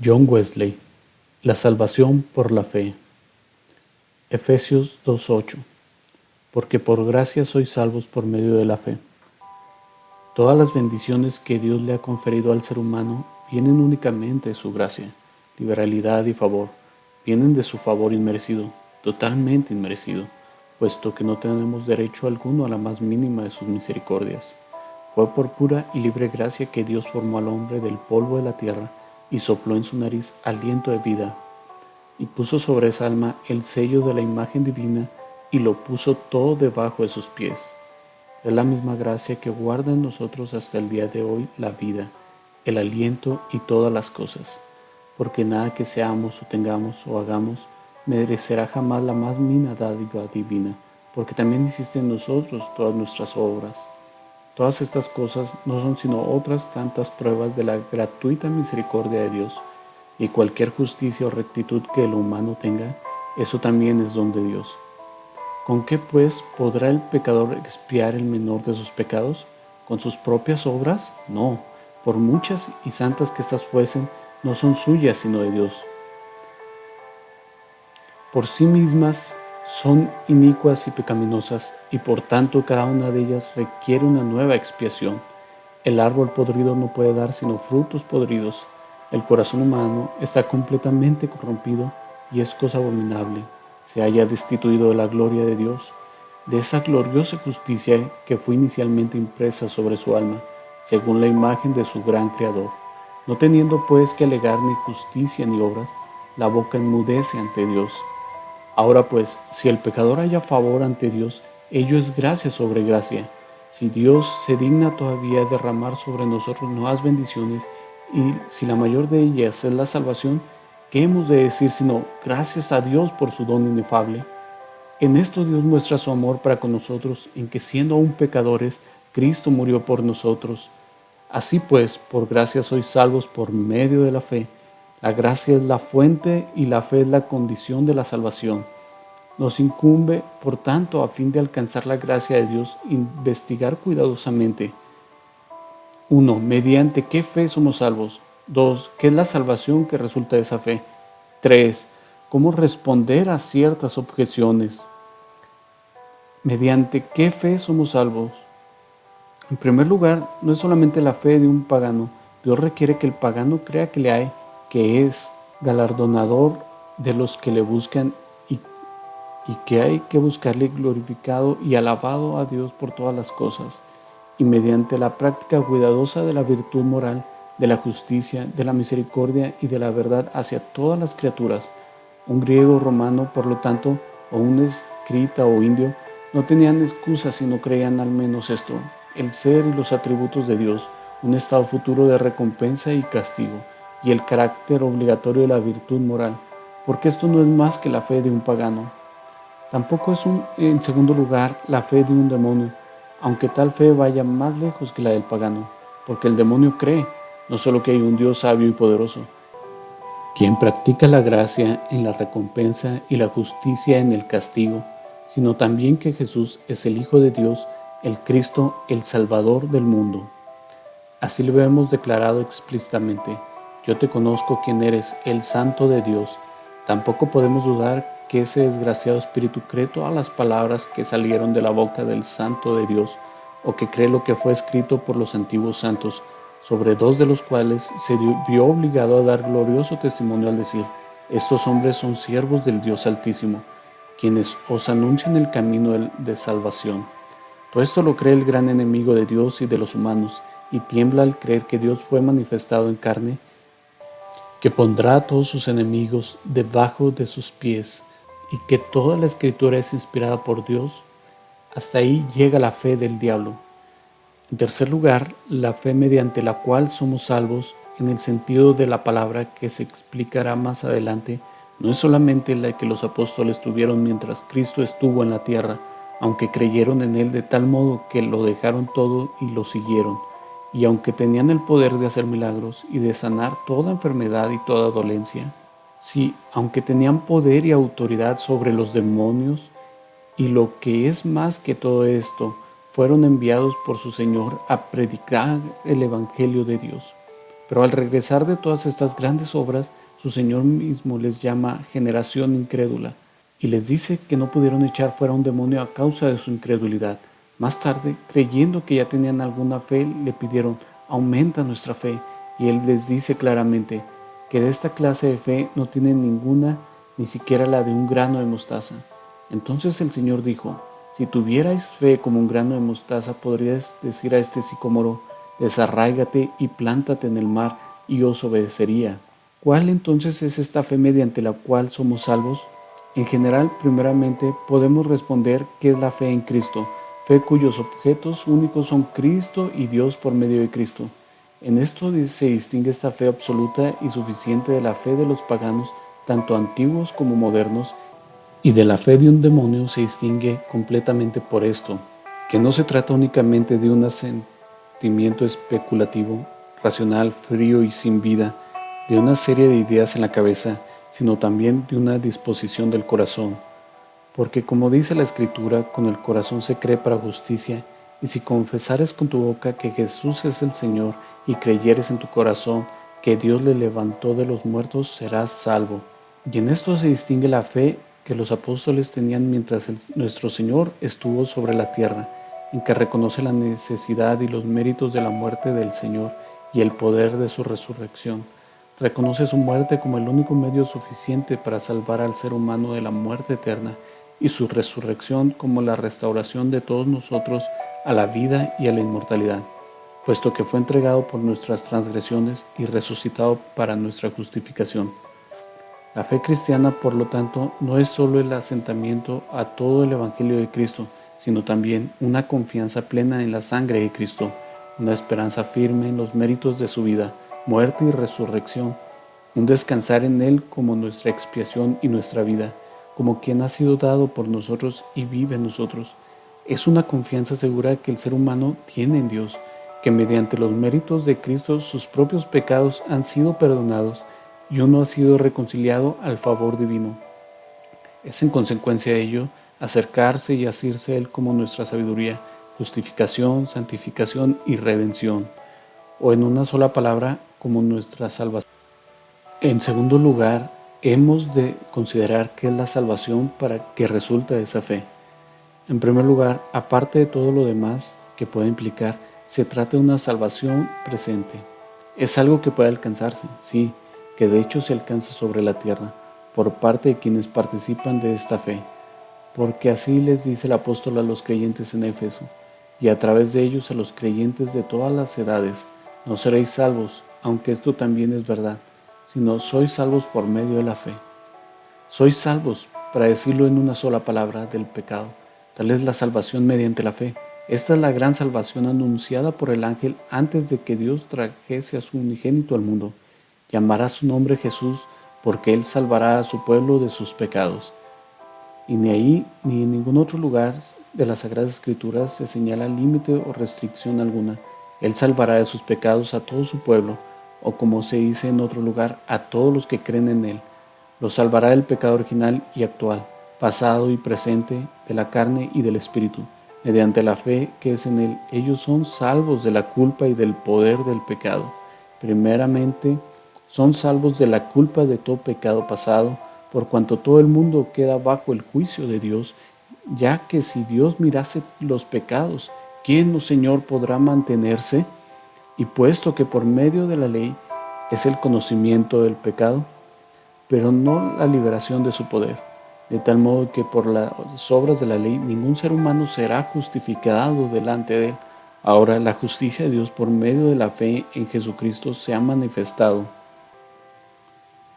John Wesley, la salvación por la fe. Efesios 2:8. Porque por gracia sois salvos por medio de la fe. Todas las bendiciones que Dios le ha conferido al ser humano vienen únicamente de su gracia, liberalidad y favor. Vienen de su favor inmerecido, totalmente inmerecido, puesto que no tenemos derecho alguno a la más mínima de sus misericordias. Fue por pura y libre gracia que Dios formó al hombre del polvo de la tierra y sopló en su nariz aliento de vida, y puso sobre esa alma el sello de la imagen divina y lo puso todo debajo de sus pies. Es la misma gracia que guarda en nosotros hasta el día de hoy la vida, el aliento y todas las cosas, porque nada que seamos o tengamos o hagamos merecerá jamás la más mínima dádiva divina, porque también hiciste en nosotros todas nuestras obras. Todas estas cosas no son sino otras tantas pruebas de la gratuita misericordia de Dios, y cualquier justicia o rectitud que el humano tenga, eso también es don de Dios. ¿Con qué pues podrá el pecador expiar el menor de sus pecados? ¿Con sus propias obras? No, por muchas y santas que éstas fuesen, no son suyas sino de Dios. Por sí mismas son inicuas y pecaminosas, y por tanto cada una de ellas requiere una nueva expiación. El árbol podrido no puede dar sino frutos podridos. El corazón humano está completamente corrompido y es cosa abominable. Se haya destituido de la gloria de Dios, de esa gloriosa justicia que fue inicialmente impresa sobre su alma, según la imagen de su gran Creador. No teniendo pues que alegar ni justicia ni obras, la boca enmudece ante Dios. Ahora pues, si el pecador halla favor ante Dios, ello es gracia sobre gracia. Si Dios se digna todavía derramar sobre nosotros nuevas bendiciones, y si la mayor de ellas es la salvación, ¿qué hemos de decir sino gracias a Dios por su don inefable? En esto Dios muestra su amor para con nosotros, en que siendo aún pecadores, Cristo murió por nosotros. Así pues, por gracia sois salvos por medio de la fe. La gracia es la fuente y la fe es la condición de la salvación. Nos incumbe, por tanto, a fin de alcanzar la gracia de Dios, investigar cuidadosamente. 1. ¿Mediante qué fe somos salvos? 2. ¿Qué es la salvación que resulta de esa fe? 3. ¿Cómo responder a ciertas objeciones? ¿Mediante qué fe somos salvos? En primer lugar, no es solamente la fe de un pagano. Dios requiere que el pagano crea que le hay, que es galardonador de los que le buscan y que hay que buscarle glorificado y alabado a Dios por todas las cosas, y mediante la práctica cuidadosa de la virtud moral, de la justicia, de la misericordia y de la verdad hacia todas las criaturas. Un griego romano, por lo tanto, o un escrita o indio, no tenían excusa si no creían al menos esto: el ser y los atributos de Dios, un estado futuro de recompensa y castigo, y el carácter obligatorio de la virtud moral, porque esto no es más que la fe de un pagano. Tampoco es, en segundo lugar, la fe de un demonio, aunque tal fe vaya más lejos que la del pagano, porque el demonio cree no solo que hay un Dios sabio y poderoso, quien practica la gracia en la recompensa y la justicia en el castigo, sino también que Jesús es el Hijo de Dios, el Cristo, el Salvador del mundo. Así lo hemos declarado explícitamente: yo te conozco quién eres, el Santo de Dios. Tampoco podemos dudar que ese desgraciado espíritu cree todas las palabras que salieron de la boca del Santo de Dios, o que cree lo que fue escrito por los antiguos santos, sobre dos de los cuales se vio obligado a dar glorioso testimonio al decir: estos hombres son siervos del Dios Altísimo, quienes os anuncian el camino de salvación. Todo esto lo cree el gran enemigo de Dios y de los humanos, y tiembla al creer que Dios fue manifestado en carne, que pondrá a todos sus enemigos debajo de sus pies, y que toda la escritura es inspirada por Dios. Hasta ahí llega la fe del diablo. En tercer lugar, la fe mediante la cual somos salvos, en el sentido de la palabra que se explicará más adelante, no es solamente la que los apóstoles tuvieron mientras Cristo estuvo en la tierra, aunque creyeron en Él de tal modo que lo dejaron todo y lo siguieron, y aunque tenían el poder de hacer milagros y de sanar toda enfermedad y toda dolencia. Sí, aunque tenían poder y autoridad sobre los demonios, y lo que es más que todo esto, fueron enviados por su Señor a predicar el Evangelio de Dios. Pero al regresar de todas estas grandes obras, su Señor mismo les llama generación incrédula y les dice que no pudieron echar fuera un demonio a causa de su incredulidad. Más tarde, creyendo que ya tenían alguna fe, le pidieron, aumenta nuestra fe. Y Él les dice claramente que de esta clase de fe no tienen ninguna, ni siquiera la de un grano de mostaza. Entonces el Señor dijo, si tuvierais fe como un grano de mostaza, podríais decir a este sicómoro, desarráigate y plántate en el mar, y os obedecería. ¿Cuál entonces es esta fe mediante la cual somos salvos? En general, primeramente, podemos responder que es la fe en Cristo, fe cuyos objetos únicos son Cristo y Dios por medio de Cristo. En esto se distingue esta fe absoluta y suficiente de la fe de los paganos, tanto antiguos como modernos, y de la fe de un demonio se distingue completamente por esto, que no se trata únicamente de un sentimiento especulativo, racional, frío y sin vida, de una serie de ideas en la cabeza, sino también de una disposición del corazón. Porque como dice la Escritura, con el corazón se cree para justicia, y si confesares con tu boca que Jesús es el Señor y creyeres en tu corazón que Dios le levantó de los muertos, serás salvo. Y en esto se distingue la fe que los apóstoles tenían mientras nuestro Señor estuvo sobre la tierra, en que reconoce la necesidad y los méritos de la muerte del Señor y el poder de su resurrección. Reconoce su muerte como el único medio suficiente para salvar al ser humano de la muerte eterna y su resurrección como la restauración de todos nosotros a la vida y a la inmortalidad, puesto que fue entregado por nuestras transgresiones y resucitado para nuestra justificación. La fe cristiana, por lo tanto, no es solo el asentamiento a todo el Evangelio de Cristo, sino también una confianza plena en la sangre de Cristo, una esperanza firme en los méritos de su vida, muerte y resurrección, un descansar en Él como nuestra expiación y nuestra vida, como quien ha sido dado por nosotros y vive en nosotros. Es una confianza segura que el ser humano tiene en Dios, que mediante los méritos de Cristo sus propios pecados han sido perdonados y uno ha sido reconciliado al favor divino. Es en consecuencia de ello acercarse y asirse a Él como nuestra sabiduría, justificación, santificación y redención, o en una sola palabra, como nuestra salvación. En segundo lugar, hemos de considerar qué es la salvación para que resulta de esa fe. En primer lugar, aparte de todo lo demás que puede implicar, se trata de una salvación presente. Es algo que puede alcanzarse, sí, que de hecho se alcanza sobre la tierra, por parte de quienes participan de esta fe, porque así les dice el apóstol a los creyentes en Éfeso, y a través de ellos a los creyentes de todas las edades, no seréis salvos, aunque esto también es verdad, sino sois salvos por medio de la fe. Sois salvos, para decirlo en una sola palabra, del pecado. Tal es la salvación mediante la fe. Esta es la gran salvación anunciada por el ángel antes de que Dios trajese a su unigénito al mundo. Llamará su nombre Jesús, porque Él salvará a su pueblo de sus pecados. Y ni ahí ni en ningún otro lugar de las Sagradas Escrituras se señala límite o restricción alguna. Él salvará de sus pecados a todo su pueblo, o como se dice en otro lugar, a todos los que creen en Él. Los salvará del pecado original y actual, pasado y presente, de la carne y del espíritu. Mediante la fe que es en Él, ellos son salvos de la culpa y del poder del pecado. Primeramente, son salvos de la culpa de todo pecado pasado, por cuanto todo el mundo queda bajo el juicio de Dios, ya que si Dios mirase los pecados, ¿quién, oh Señor, podrá mantenerse? Y puesto que por medio de la ley es el conocimiento del pecado, pero no la liberación de su poder, de tal modo que por las obras de la ley ningún ser humano será justificado delante de Él. Ahora la justicia de Dios por medio de la fe en Jesucristo se ha manifestado.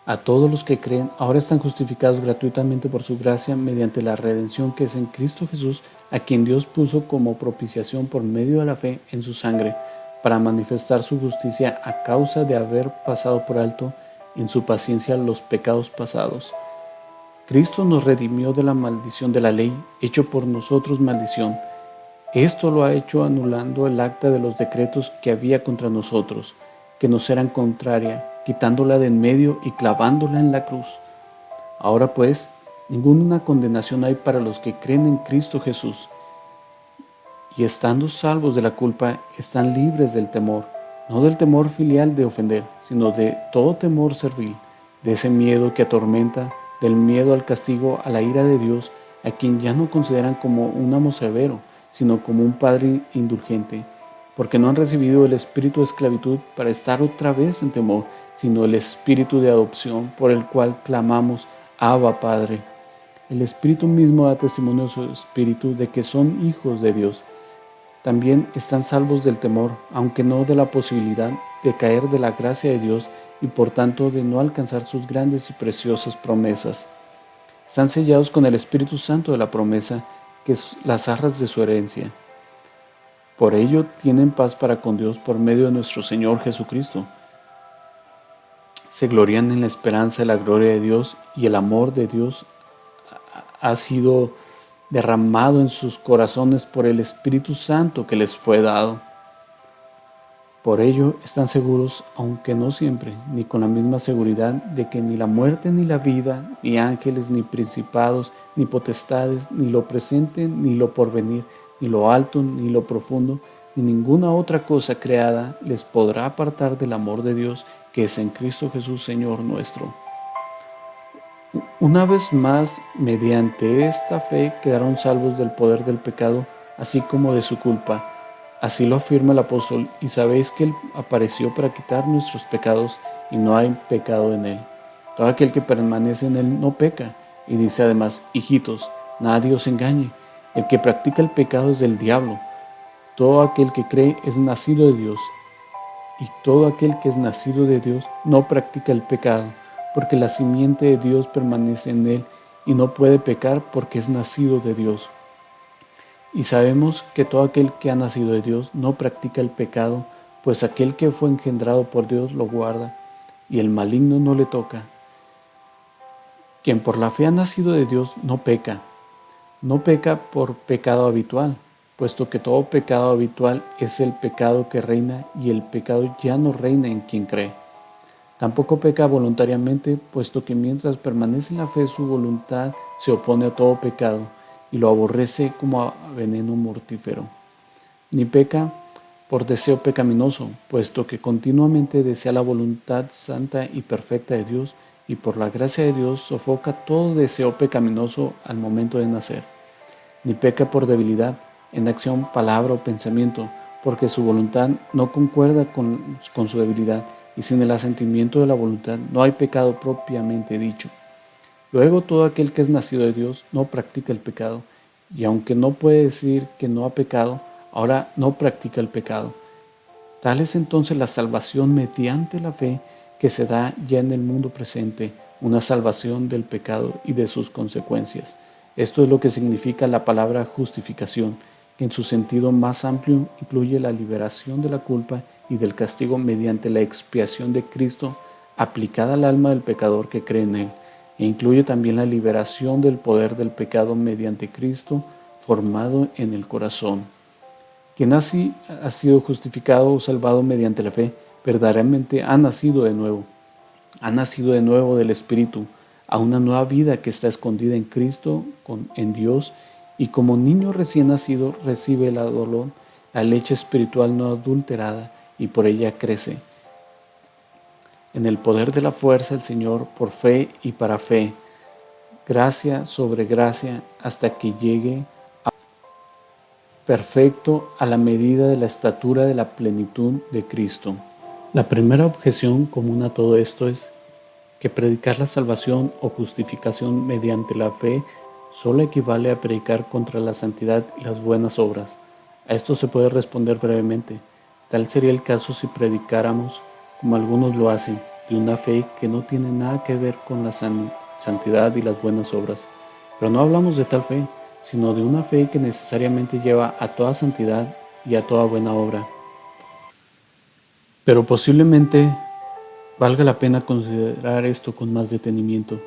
A todos los que creen, ahora están justificados gratuitamente por su gracia mediante la redención que es en Cristo Jesús, a quien Dios puso como propiciación por medio de la fe en su sangre, para manifestar su justicia a causa de haber pasado por alto en su paciencia los pecados pasados. Cristo nos redimió de la maldición de la ley, hecho por nosotros maldición. Esto lo ha hecho anulando el acta de los decretos que había contra nosotros, que nos eran contraria, quitándola de en medio y clavándola en la cruz. Ahora pues, ninguna condenación hay para los que creen en Cristo Jesús, y estando salvos de la culpa, están libres del temor, no del temor filial de ofender, sino de todo temor servil, de ese miedo que atormenta, del miedo al castigo, a la ira de Dios, a quien ya no consideran como un amo severo, sino como un padre indulgente, porque no han recibido el espíritu de esclavitud para estar otra vez en temor, sino el espíritu de adopción por el cual clamamos, Abba, Padre. El Espíritu mismo da testimonio a su espíritu de que son hijos de Dios. También están salvos del temor, aunque no de la posibilidad de caer de la gracia de Dios y por tanto de no alcanzar sus grandes y preciosas promesas. Están sellados con el Espíritu Santo de la promesa, que es las arras de su herencia. Por ello tienen paz para con Dios por medio de nuestro Señor Jesucristo. Se glorían en la esperanza de la gloria de Dios, y el amor de Dios ha sido derramado en sus corazones por el Espíritu Santo que les fue dado. Por ello están seguros, aunque no siempre, ni con la misma seguridad, de que ni la muerte ni la vida, ni ángeles, ni principados, ni potestades, ni lo presente, ni lo porvenir, ni lo alto, ni lo profundo, ni ninguna otra cosa creada les podrá apartar del amor de Dios que es en Cristo Jesús, Señor nuestro. Una vez más, mediante esta fe quedaron salvos del poder del pecado, así como de su culpa. Así lo afirma el apóstol, y sabéis que Él apareció para quitar nuestros pecados, y no hay pecado en Él. Todo aquel que permanece en Él no peca. Y dice además, hijitos, nadie os engañe. El que practica el pecado es del diablo. Todo aquel que cree es nacido de Dios, y todo aquel que es nacido de Dios no practica el pecado, porque la simiente de Dios permanece en él y no puede pecar porque es nacido de Dios. Y sabemos que todo aquel que ha nacido de Dios no practica el pecado, pues aquel que fue engendrado por Dios lo guarda, y el maligno no le toca. Quien por la fe ha nacido de Dios no peca por pecado habitual, puesto que todo pecado habitual es el pecado que reina, y el pecado ya no reina en quien cree. Tampoco peca voluntariamente, puesto que mientras permanece en la fe su voluntad se opone a todo pecado y lo aborrece como a veneno mortífero. Ni peca por deseo pecaminoso, puesto que continuamente desea la voluntad santa y perfecta de Dios, y por la gracia de Dios sofoca todo deseo pecaminoso al momento de nacer. Ni peca por debilidad, en acción, palabra o pensamiento, porque su voluntad no concuerda con su debilidad, y sin el asentimiento de la voluntad no hay pecado propiamente dicho. Luego todo aquel que es nacido de Dios no practica el pecado, y aunque no puede decir que no ha pecado, ahora no practica el pecado. Tal es entonces la salvación mediante la fe que se da ya en el mundo presente, una salvación del pecado y de sus consecuencias. Esto es lo que significa la palabra justificación, que en su sentido más amplio incluye la liberación de la culpa y del castigo mediante la expiación de Cristo aplicada al alma del pecador que cree en Él, e incluye también la liberación del poder del pecado mediante Cristo formado en el corazón. Quien así ha sido justificado o salvado mediante la fe, verdaderamente ha nacido de nuevo del Espíritu, a una nueva vida que está escondida en Cristo, en Dios, y como niño recién nacido recibe el dolor, la leche espiritual no adulterada, y por ella crece en el poder de la fuerza del Señor, por fe y para fe, gracia sobre gracia, hasta que llegue a perfecto a la medida de la estatura de la plenitud de Cristo. La primera objeción común a todo esto es que predicar la salvación o justificación mediante la fe solo equivale a predicar contra la santidad y las buenas obras. A esto se puede responder brevemente. Tal sería el caso si predicáramos, como algunos lo hacen, de una fe que no tiene nada que ver con la santidad y las buenas obras. Pero no hablamos de tal fe, sino de una fe que necesariamente lleva a toda santidad y a toda buena obra. Pero posiblemente valga la pena considerar esto con más detenimiento,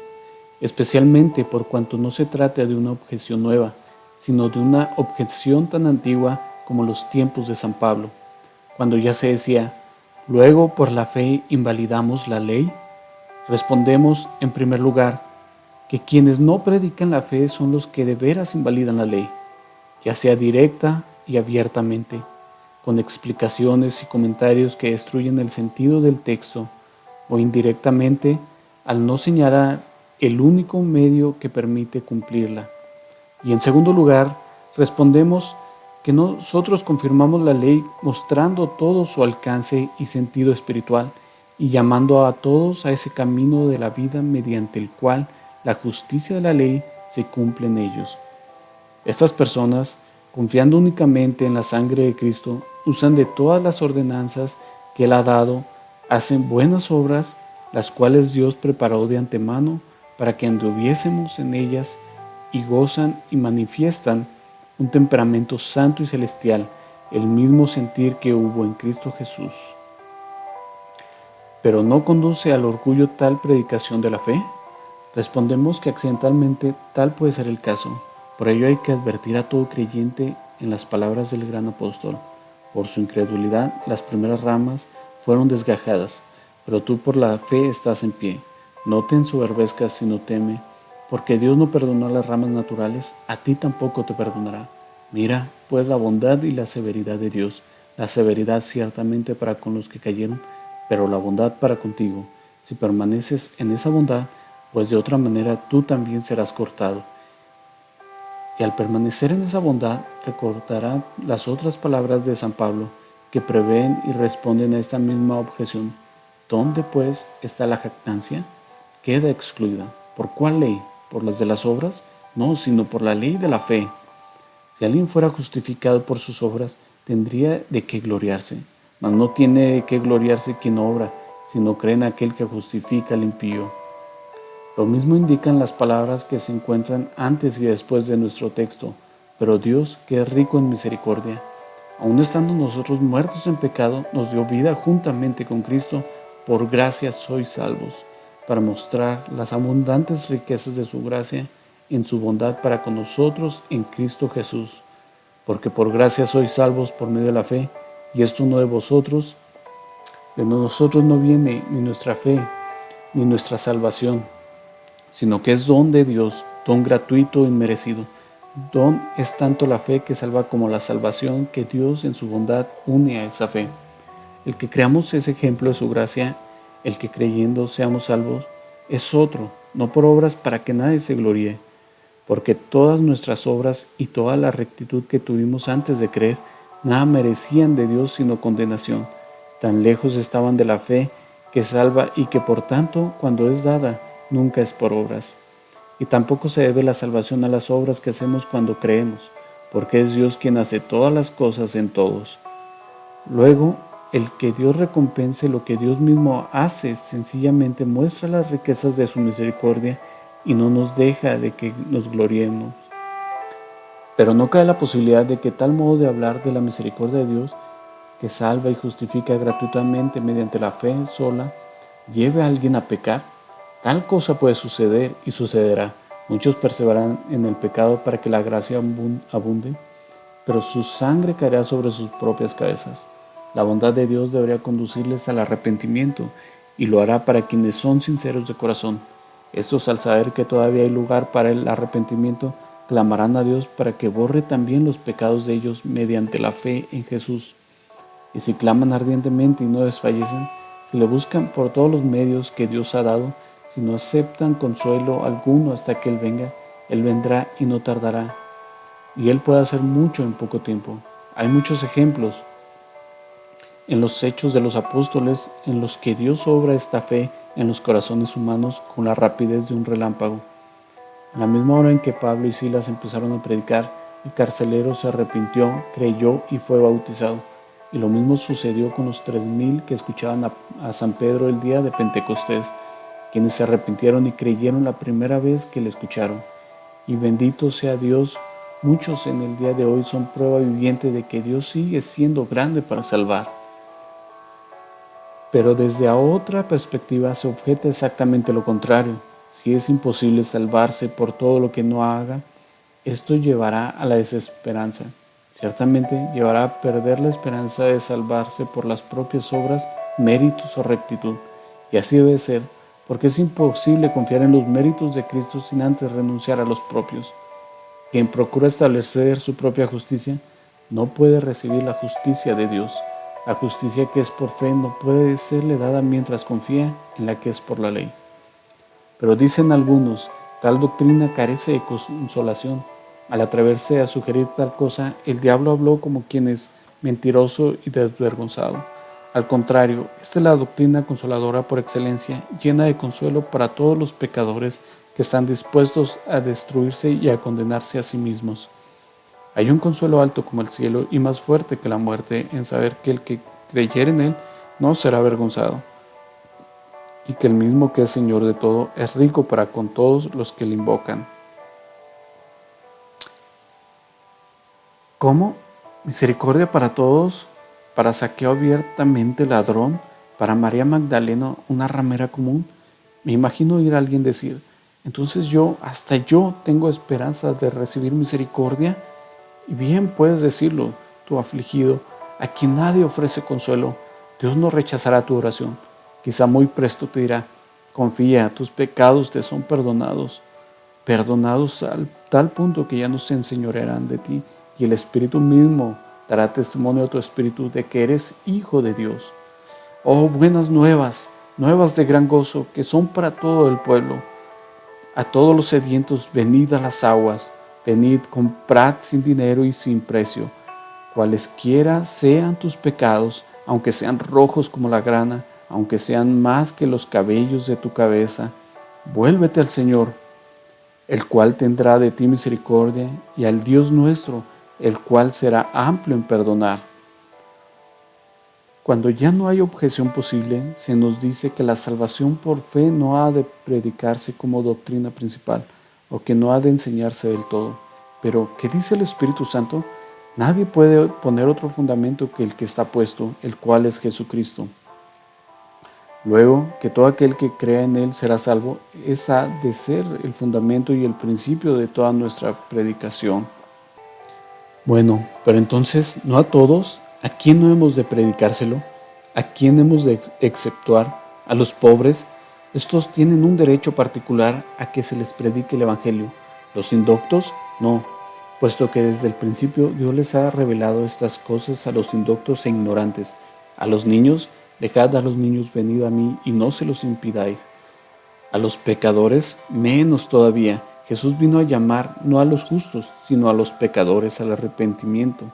especialmente por cuanto no se trata de una objeción nueva, sino de una objeción tan antigua como los tiempos de San Pablo, cuando ya se decía, luego por la fe invalidamos la ley. Respondemos, en primer lugar, que quienes no predican la fe son los que de veras invalidan la ley, ya sea directa y abiertamente, con explicaciones y comentarios que destruyen el sentido del texto, o indirectamente al no señalar el único medio que permite cumplirla. Y en segundo lugar, respondemos que nosotros confirmamos la ley mostrando todo su alcance y sentido espiritual y llamando a todos a ese camino de la vida mediante el cual la justicia de la ley se cumple en ellos. Estas personas, confiando únicamente en la sangre de Cristo, usan de todas las ordenanzas que Él ha dado, hacen buenas obras, las cuales Dios preparó de antemano para que anduviésemos en ellas, y gozan y manifiestan un temperamento santo y celestial, el mismo sentir que hubo en Cristo Jesús. ¿Pero no conduce al orgullo tal predicación de la fe? Respondemos que accidentalmente tal puede ser el caso. Por ello hay que advertir a todo creyente en las palabras del gran apóstol. Por su incredulidad las primeras ramas fueron desgajadas, pero tú por la fe estás en pie. No te ensoberbezcas sino teme, porque Dios no perdonó a las ramas naturales, a ti tampoco te perdonará. Mira, pues, la bondad y la severidad de Dios, la severidad ciertamente para con los que cayeron, pero la bondad para contigo. Si permaneces en esa bondad, pues de otra manera tú también serás cortado. Y al permanecer en esa bondad, recordará las otras palabras de San Pablo, que prevén y responden a esta misma objeción. ¿Dónde, pues, está la jactancia? Queda excluida. ¿Por cuál ley? ¿Por las de las obras? No, sino por la ley de la fe. Si alguien fuera justificado por sus obras, tendría de qué gloriarse. Mas no tiene de qué gloriarse quien obra, sino cree en aquel que justifica al impío. Lo mismo indican las palabras que se encuentran antes y después de nuestro texto. Pero Dios, que es rico en misericordia, aun estando nosotros muertos en pecado, nos dio vida juntamente con Cristo. Por gracia sois salvos, para mostrar las abundantes riquezas de su gracia en su bondad para con nosotros en Cristo Jesús. Porque por gracia sois salvos por medio de la fe, y esto no de vosotros. De nosotros no viene ni nuestra fe, ni nuestra salvación, sino que es don de Dios, don gratuito e inmerecido. Don es tanto la fe que salva como la salvación que Dios en su bondad une a esa fe. El que creamos ese ejemplo de su gracia, el que creyendo seamos salvos, es otro, no por obras para que nadie se gloríe, porque todas nuestras obras y toda la rectitud que tuvimos antes de creer, nada merecían de Dios sino condenación. Tan lejos estaban de la fe que salva y que por tanto, cuando es dada, nunca es por obras. Y tampoco se debe la salvación a las obras que hacemos cuando creemos, porque es Dios quien hace todas las cosas en todos. Luego, el que Dios recompense lo que Dios mismo hace, sencillamente muestra las riquezas de su misericordia y no nos deja de que nos gloriemos. Pero no cabe la posibilidad de que tal modo de hablar de la misericordia de Dios, que salva y justifica gratuitamente mediante la fe sola, lleve a alguien a pecar. Tal cosa puede suceder y sucederá. Muchos perseverarán en el pecado para que la gracia abunde, pero su sangre caerá sobre sus propias cabezas. La bondad de Dios debería conducirles al arrepentimiento, y lo hará para quienes son sinceros de corazón. Estos, al saber que todavía hay lugar para el arrepentimiento, clamarán a Dios para que borre también los pecados de ellos mediante la fe en Jesús. Y si claman ardientemente y no desfallecen, si le buscan por todos los medios que Dios ha dado, si no aceptan consuelo alguno hasta que Él venga, Él vendrá y no tardará. Y Él puede hacer mucho en poco tiempo. Hay muchos ejemplos en los hechos de los apóstoles en los que Dios obra esta fe en los corazones humanos con la rapidez de un relámpago. En la misma hora en que Pablo y Silas empezaron a predicar, el carcelero se arrepintió, creyó y fue bautizado. Y lo mismo sucedió con los 3,000 que escuchaban a San Pedro el día de Pentecostés, quienes se arrepintieron y creyeron la primera vez que le escucharon. Y bendito sea Dios, muchos en el día de hoy son prueba viviente de que Dios sigue siendo grande para salvar. Pero desde otra perspectiva se objeta exactamente lo contrario. Si es imposible salvarse por todo lo que no haga, esto llevará a la desesperanza. Ciertamente llevará a perder la esperanza de salvarse por las propias obras, méritos o rectitud. Y así debe ser, porque es imposible confiar en los méritos de Cristo sin antes renunciar a los propios. Quien procura establecer su propia justicia no puede recibir la justicia de Dios. La justicia que es por fe no puede serle dada mientras confía en la que es por la ley. Pero dicen algunos, tal doctrina carece de consolación. Al atreverse a sugerir tal cosa, el diablo habló como quien es mentiroso y desvergonzado. Al contrario, esta es la doctrina consoladora por excelencia, llena de consuelo para todos los pecadores que están dispuestos a destruirse y a condenarse a sí mismos. Hay un consuelo alto como el cielo y más fuerte que la muerte en saber que el que creyere en él no será avergonzado, y que el mismo que es Señor de todo es rico para con todos los que le invocan. ¿Cómo? Misericordia para todos, para Zaqueo abiertamente ladrón, para María Magdalena una ramera común. Me imagino oír a alguien decir, entonces hasta yo tengo esperanza de recibir misericordia. Y bien puedes decirlo, tú afligido, a quien nadie ofrece consuelo. Dios no rechazará tu oración. Quizá muy presto te dirá, confía, tus pecados te son perdonados al tal punto que ya no se enseñorearán de ti, y el Espíritu mismo dará testimonio a tu espíritu de que eres hijo de Dios. Oh, buenas nuevas, nuevas de gran gozo, que son para todo el pueblo. A todos los sedientos, venid a las aguas, venid, comprad sin dinero y sin precio. Cualesquiera sean tus pecados, aunque sean rojos como la grana, aunque sean más que los cabellos de tu cabeza, vuélvete al Señor, el cual tendrá de ti misericordia, y al Dios nuestro, el cual será amplio en perdonar. Cuando ya no hay objeción posible, se nos dice que la salvación por fe no ha de predicarse como doctrina principal, o que no ha de enseñarse del todo. Pero, ¿qué dice el Espíritu Santo? Nadie puede poner otro fundamento que el que está puesto, el cual es Jesucristo. Luego, que todo aquel que crea en Él será salvo, esa ha de ser el fundamento y el principio de toda nuestra predicación. Bueno, pero entonces, ¿no a todos? ¿A quién no hemos de predicárselo? ¿A quién hemos de exceptuar? ¿A los pobres? Estos tienen un derecho particular a que se les predique el Evangelio. ¿Los indoctos? No, puesto que desde el principio Dios les ha revelado estas cosas a los indoctos e ignorantes. A los niños, dejad a los niños venid a mí y no se los impidáis. A los pecadores, menos todavía. Jesús vino a llamar no a los justos, sino a los pecadores al arrepentimiento.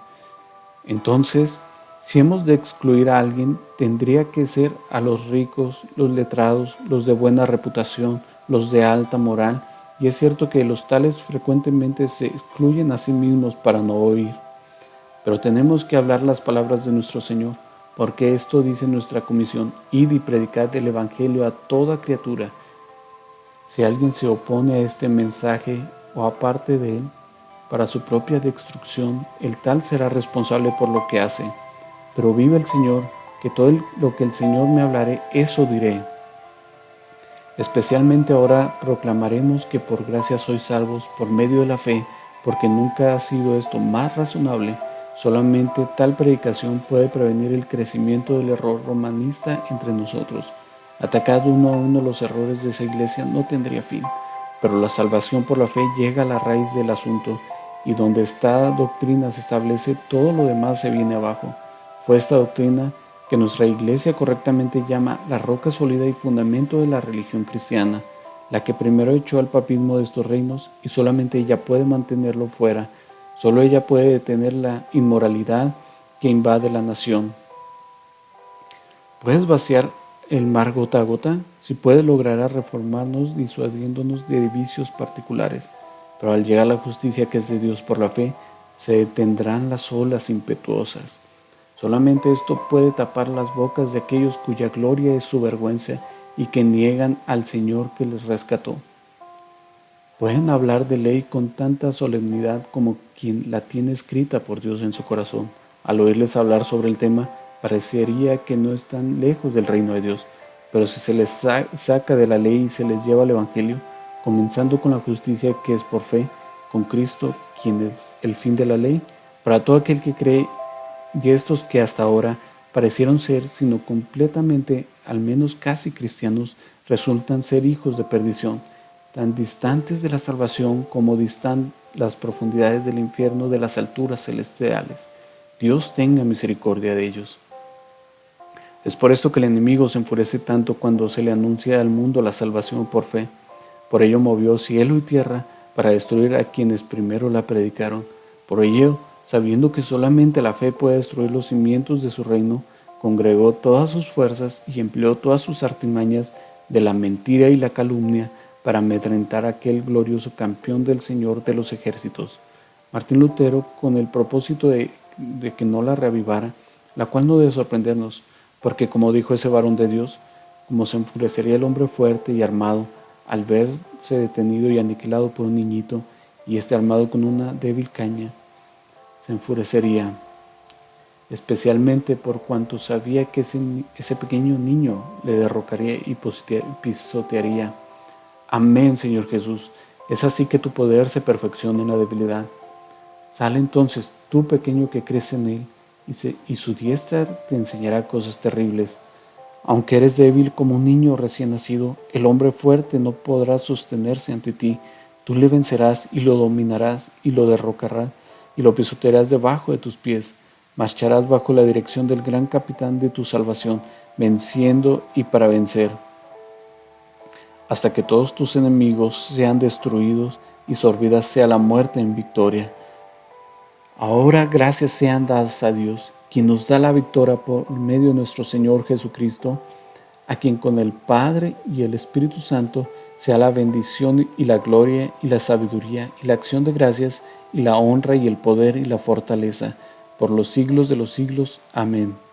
Entonces, si hemos de excluir a alguien, tendría que ser a los ricos, los letrados, los de buena reputación, los de alta moral, y es cierto que los tales frecuentemente se excluyen a sí mismos para no oír. Pero tenemos que hablar las palabras de nuestro Señor, porque esto dice nuestra comisión: id y predicad el Evangelio a toda criatura. Si alguien se opone a este mensaje o aparte de él, para su propia destrucción, el tal será responsable por lo que hace. Pero vive el Señor, que todo lo que el Señor me hablare, eso diré. Especialmente ahora proclamaremos que por gracia sois salvos por medio de la fe, porque nunca ha sido esto más razonable. Solamente tal predicación puede prevenir el crecimiento del error romanista entre nosotros. Atacado uno a uno los errores de esa iglesia no tendría fin, pero la salvación por la fe llega a la raíz del asunto, y donde esta doctrina se establece, todo lo demás se viene abajo. Fue esta doctrina que nuestra iglesia correctamente llama la roca sólida y fundamento de la religión cristiana, la que primero echó al papismo de estos reinos, y solamente ella puede mantenerlo fuera. Solo ella puede detener la inmoralidad que invade la nación. ¿Puedes vaciar el mar gota a gota? Si puede, logrará reformarnos disuadiéndonos de vicios particulares. Pero al llegar la justicia que es de Dios por la fe, se detendrán las olas impetuosas. Solamente esto puede tapar las bocas de aquellos cuya gloria es su vergüenza y que niegan al Señor que les rescató. Pueden hablar de ley con tanta solemnidad como quien la tiene escrita por Dios en su corazón. Al oírles hablar sobre el tema, parecería que no están lejos del reino de Dios, pero si se les saca de la ley y se les lleva al Evangelio, comenzando con la justicia que es por fe, con Cristo, quien es el fin de la ley, para todo aquel que cree, y estos que hasta ahora parecieron ser, sino completamente, al menos casi cristianos, resultan ser hijos de perdición, tan distantes de la salvación como distan las profundidades del infierno de las alturas celestiales. Dios tenga misericordia de ellos. Es por esto que el enemigo se enfurece tanto cuando se le anuncia al mundo la salvación por fe. Por ello movió cielo y tierra para destruir a quienes primero la predicaron. Por ello, sabiendo que solamente la fe puede destruir los cimientos de su reino, congregó todas sus fuerzas y empleó todas sus artimañas de la mentira y la calumnia para amedrentar a aquel glorioso campeón del Señor de los ejércitos, Martín Lutero, con el propósito de que no la reavivara, la cual no debe sorprendernos, porque como dijo ese varón de Dios, como se enfurecería el hombre fuerte y armado al verse detenido y aniquilado por un niñito, y este armado con una débil caña, se enfurecería, especialmente por cuanto sabía que ese pequeño niño le derrocaría y pisotearía. Amén, Señor Jesús. Es así que tu poder se perfecciona en la debilidad. Sale entonces tú pequeño que crees en Él, y su diestra te enseñará cosas terribles. Aunque eres débil como un niño recién nacido, el hombre fuerte no podrá sostenerse ante ti. Tú le vencerás y lo dominarás y lo derrocarás y lo pisotearás debajo de tus pies. Marcharás bajo la dirección del gran capitán de tu salvación, venciendo y para vencer, hasta que todos tus enemigos sean destruidos y sorbida sea la muerte en victoria. Ahora gracias sean dadas a Dios, quien nos da la victoria por medio de nuestro Señor Jesucristo, a quien con el Padre y el Espíritu Santo sea la bendición y la gloria y la sabiduría y la acción de gracias y la honra y el poder y la fortaleza por los siglos de los siglos. Amén.